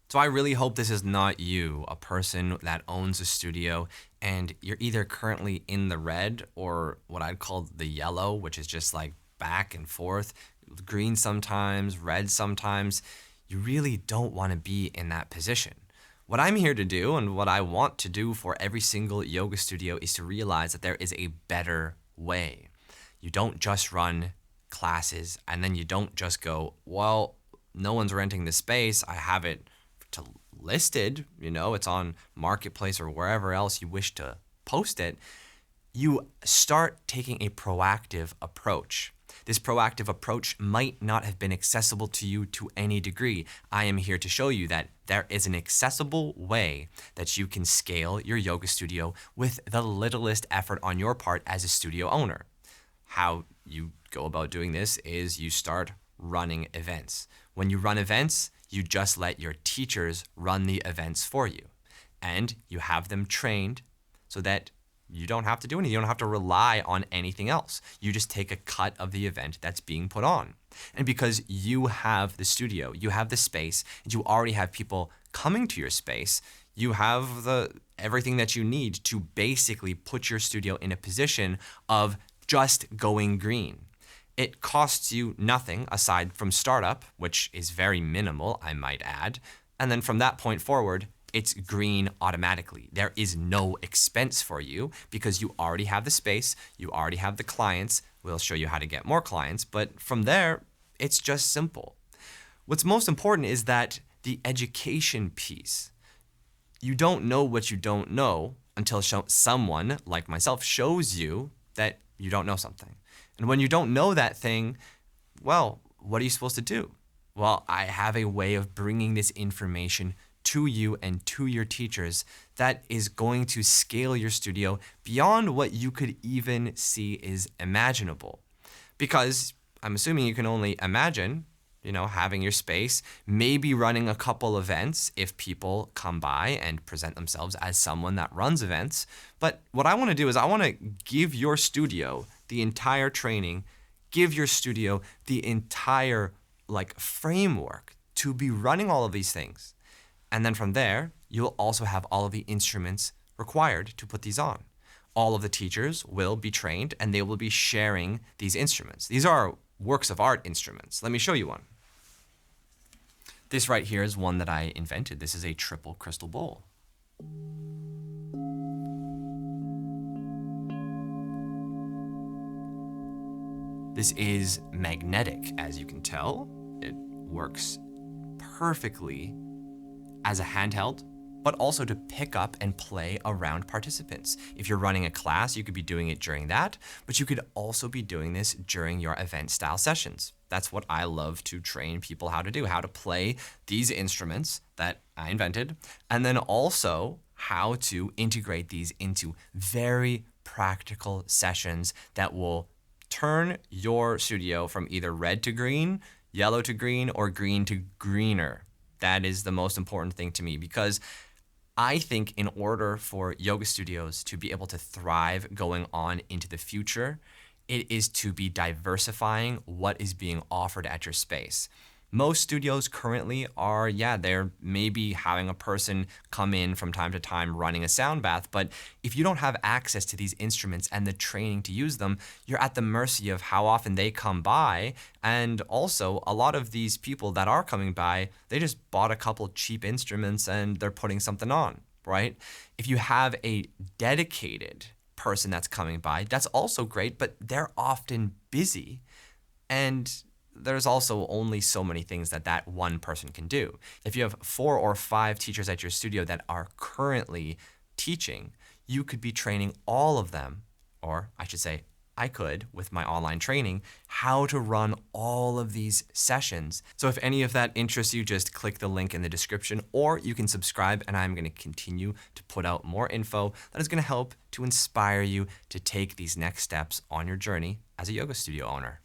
So I really hope this is not you, a person that owns a studio, and you're either currently in the red or what I'd call the yellow, which is just like back and forth, green sometimes, red sometimes. You really don't want to be in that position. What I'm here to do and what I want to do for every single yoga studio is to realize that there is a better way. You don't just run classes and then you don't just go, well, no one's renting the space. I have it to listed, it's on Marketplace or wherever else you wish to post it. You start taking a proactive approach. This proactive approach might not have been accessible to you to any degree. I am here to show you that there is an accessible way that you can scale your yoga studio with the littlest effort on your part as a studio owner. How you go about doing this is you start running events. When you run events, you just let your teachers run the events for you. And you have them trained so that you don't have to do anything. You don't have to rely on anything else. You just take a cut of the event that's being put on. And because you have the studio, you have the space, and you already have people coming to your space, you have everything that you need to basically put your studio in a position of just going green. It costs you nothing aside from startup, which is very minimal, I might add. And then from that point forward, it's green automatically. There is no expense for you because you already have the space, you already have the clients. We'll show you how to get more clients, but from there, it's just simple. What's most important is that the education piece. You don't know what you don't know until someone like myself shows you that you don't know something. And when you don't know that thing, well, what are you supposed to do? Well, I have a way of bringing this information to you and to your teachers that is going to scale your studio beyond what you could even see is imaginable. Because I'm assuming you can only imagine, having your space, maybe running a couple events if people come by and present themselves as someone that runs events. But what I want to do is I want to give your studio the entire training, give your studio the entire framework to be running all of these things. And then from there, you'll also have all of the instruments required to put these on. All of the teachers will be trained and they will be sharing these instruments. These are works of art instruments. Let me show you one. This right here is one that I invented. This is a triple crystal bowl. This is magnetic, as you can tell. It works perfectly as a handheld, but also to pick up and play around participants. If you're running a class, you could be doing it during that, but you could also be doing this during your event style sessions. That's what I love to train people how to do, how to play these instruments that I invented, and then also how to integrate these into very practical sessions that will turn your studio from either red to green, yellow to green, or green to greener. That is the most important thing to me because I think in order for yoga studios to be able to thrive going on into the future, it is to be diversifying what is being offered at your space. Most studios currently are, they're maybe having a person come in from time to time running a sound bath, but if you don't have access to these instruments and the training to use them, you're at the mercy of how often they come by. And also, a lot of these people that are coming by, they just bought a couple cheap instruments and they're putting something on, right? If you have a dedicated person that's coming by, that's also great, but they're often busy. And there's also only so many things that one person can do. If you have 4 or 5 teachers at your studio that are currently teaching, you could be training all of them, or I should say, I could, with my online training, how to run all of these sessions. So if any of that interests you, just click the link in the description, or you can subscribe, and I'm gonna continue to put out more info that is gonna help to inspire you to take these next steps on your journey as a yoga studio owner.